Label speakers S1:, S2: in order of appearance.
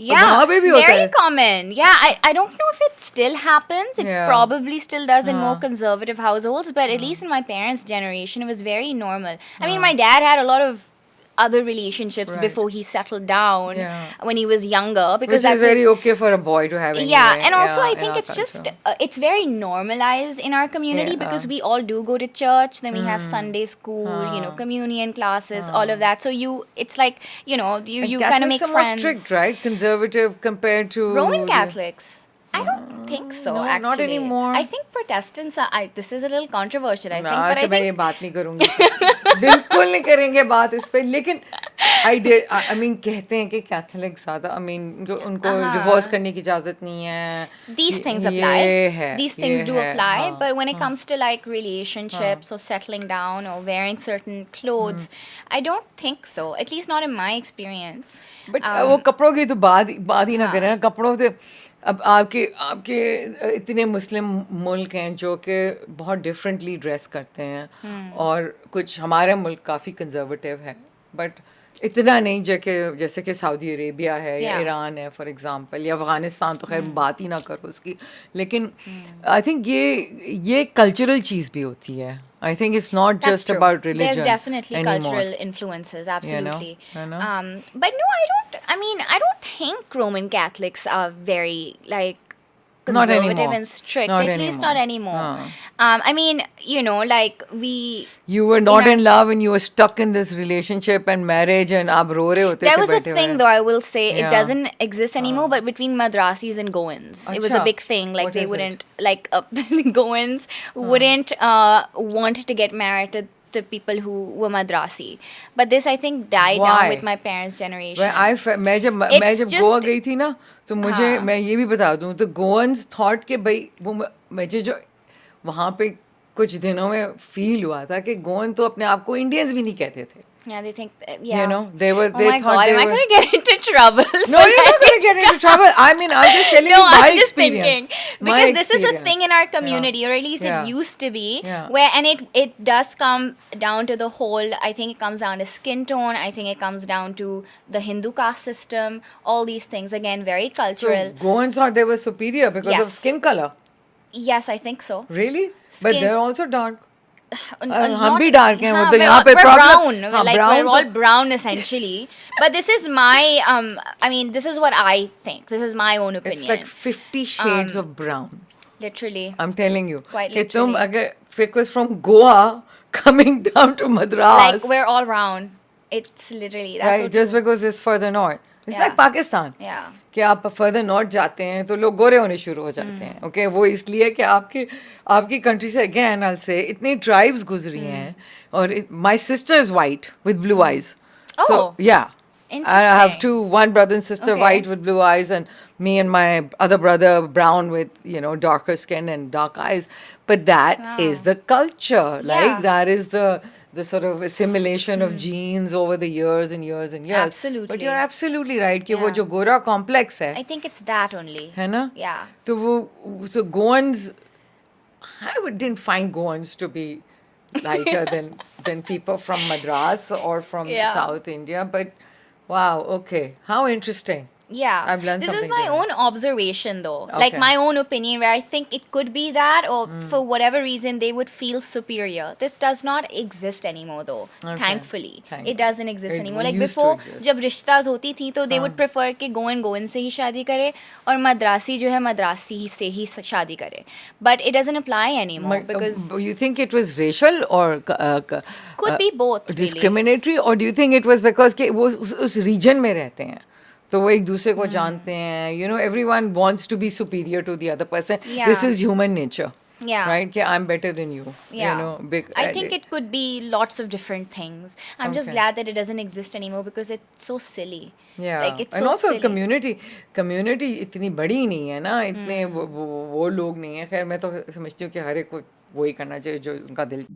S1: Yeah,
S2: वहाँ पे भी होता
S1: very
S2: है.
S1: common. Yeah, I don't know if it still happens. It
S2: Yeah.
S1: probably still does in more
S2: हाँ.
S1: conservative households, but at least in my parents' generation, it was very normal. I mean,
S2: हाँ.
S1: my dad had a lot of other relationships
S2: Right.
S1: before he settled down
S2: Yeah.
S1: when he was younger because
S2: Which
S1: that
S2: is very
S1: was
S2: okay for a boy to have anyway.
S1: yeah, and also I
S2: in
S1: think
S2: our
S1: it's just
S2: culture.
S1: it's very normalized in our community
S2: Yeah.
S1: because we all do go to church, then we have Sunday school,
S2: हाँ.
S1: communion classes, all of that. So it's like, you
S2: And
S1: you kind of
S2: Catholics
S1: make
S2: are more strict,
S1: friends.
S2: right? Conservative compared to
S1: Roman
S2: the...
S1: Catholics. I don't think so,
S2: No,
S1: actually.
S2: not anymore.
S1: I think Protestants are. This is a little controversial, I
S2: ना,
S1: think, but
S2: अच्छा
S1: I
S2: मैं ये
S1: think.
S2: बात नहीं करूँगी. बिल्कुल नहीं करेंगे बात इस पे. लेकिन I mean कहते हैं कि कैथोलिक ज़्यादा, I mean उनको डिवोर्स करने की इजाज़त नहीं है.
S1: These things
S2: ये
S1: apply.
S2: है.
S1: These
S2: ये
S1: things do
S2: है.
S1: apply,
S2: हाँ.
S1: but when it comes to like relationships or settling down or wearing certain clothes, I don't think so. At least not in my experience.
S2: But वो कपड़ों की तो बात ही ना
S1: हाँ.
S2: करें ना. कपड़ों से अब आपके आपके इतने मुस्लिम मुल्क हैं जो कि बहुत डिफरेंटली ड्रेस करते हैं और कुछ हमारा मुल्क काफ़ी कंजर्वेटिव है बट इतना नहीं जैसे कि सऊदी अरेबिया है या
S1: Yeah.
S2: ईरान है फॉर एग्जांपल या अफ़गानिस्तान तो खैर बात ही ना करो उसकी. लेकिन आई थिंक ये कल्चरल चीज़ भी होती है. I think it's not
S1: That's
S2: just
S1: true.
S2: about religion
S1: There's definitely
S2: anymore.
S1: cultural influences, absolutely.
S2: You know?
S1: But no, I don't. I mean, I don't think Roman Catholics are very like
S2: Not
S1: conservative
S2: anymore.
S1: and strict.
S2: Not
S1: At least not anymore.
S2: Huh.
S1: I mean, like we.
S2: You were not
S1: our-
S2: in love and you were stuck in this relationship and marriage and आप रो रहे होते
S1: There
S2: थे
S1: was a
S2: बैठे
S1: thing,
S2: हुए.
S1: though, I will say, it
S2: Yeah.
S1: doesn't exist anymore, but between Madrasis and Goans. It was a
S2: Acha.
S1: big thing. Like,
S2: What
S1: they
S2: is it?
S1: wouldn't, like, Goans wouldn't want to get married to the people who were Madrasi. But this, I think, died
S2: Why?
S1: down with my parents' generation.
S2: मैं जब
S1: It's
S2: Goa
S1: just-
S2: गई थी ना तो मुझे
S1: हाँ.
S2: मैं ये भी बता दूं तो गोवंस थॉट के भाई वो मुझे जो वहाँ पे कुछ दिनों में फील हुआ था कि गोवन तो अपने आप को इंडियंस भी नहीं कहते थे.
S1: Yeah, they think, yeah.
S2: You know, they
S1: Oh
S2: they
S1: my
S2: thought
S1: God,
S2: they
S1: am I
S2: were...
S1: going to get into trouble?
S2: No, you're not going to get into trouble. I mean, I'm just telling
S1: No,
S2: you my
S1: I'm just
S2: experience.
S1: thinking
S2: My
S1: because this is a
S2: experience.
S1: thing in our community, or at least
S2: Yeah.
S1: it used to be,
S2: Yeah.
S1: where and it does come down to the whole. I think it comes down to skin tone. I think it comes down to the Hindu caste system. All these things again, very
S2: So
S1: cultural.
S2: Goans thought they were superior because of
S1: Yes.
S2: skin color.
S1: Yes, I think so.
S2: Really? But
S1: Skin-
S2: they're also dark. हम
S1: Not-
S2: भी dark हैं, वो
S1: हाँ,
S2: तो यहाँ पे
S1: we're
S2: problem-
S1: brown.
S2: हाँ,
S1: Like
S2: brown
S1: we're all
S2: तो-
S1: brown essentially. But this is my I mean, this is what I think. This is my own opinion.
S2: It's like 50 shades of brown.
S1: Literally.
S2: I'm telling you.
S1: Quite
S2: कि तुम
S1: literally.
S2: अगर if it was from Goa coming down to Madras,
S1: Like we're all brown. It's literally that's
S2: right?
S1: so
S2: Just because it's further north. It's
S1: Yeah.
S2: like Pakistan.
S1: Yeah.
S2: कि आप further north जाते हैं तो लोग गोरे होने शुरू हो जाते हैं. ओके वो इसलिए कि आपकी कंट्री से अगेन आई से इतनी ट्राइब्स गुजरी हैं और my sister is white with blue eyes. So
S1: Oh.
S2: या I have
S1: Interesting.
S2: one brother and sister
S1: Okay.
S2: white with blue eyes, and me and my other brother brown with darker skin and dark eyes. But that is the culture. Like
S1: Yeah.
S2: that is the sort of assimilation of genes over the years and years and years.
S1: Absolutely.
S2: But you're absolutely right कि वो
S1: Yeah.
S2: जो गोरा complex है
S1: I think it's that only.
S2: है ना?
S1: Yeah.
S2: तो वो so Goans, didn't find Goans to be lighter than people from Madras or from
S1: Yeah.
S2: South India, but wow, okay, how interesting.
S1: Yeah.
S2: I've learned
S1: This is
S2: something
S1: my
S2: there.
S1: own observation though.
S2: Okay.
S1: Like my own opinion where I think it could be that or for whatever reason they would feel superior. This does not exist anymore though.
S2: Okay.
S1: Thankfully.
S2: Thank
S1: It doesn't exist
S2: It
S1: anymore. Like
S2: used to
S1: before
S2: exist.
S1: जब रिश्ताज होती थी तो they would prefer कि गोवन से ही शादी करे और मद्रासी जो है मद्रासी से ही शादी करे. But it doesn't apply anymore because
S2: You think it was racial or
S1: could be both really.
S2: discriminatory, or do you think it was because कि वो उस region में रहते हैं तो वो एक दूसरे को जानते हैं. Everyone wants to be superior to the other person.
S1: Yeah.
S2: This is human nature.
S1: Yeah.
S2: Right? कि I'm better than you.
S1: Yeah.
S2: Big,
S1: I think it could be lots of different things. I'm just
S2: Okay.
S1: glad that it doesn't exist anymore because it's so silly.
S2: Yeah.
S1: Like it's
S2: and
S1: so
S2: also
S1: silly.
S2: community इतनी बड़ी नहीं है ना, इतने वो लोग नहीं है. खैर मैं तो समझती हूँ कि हर एक को वही करना चाहिए जो उनका दिल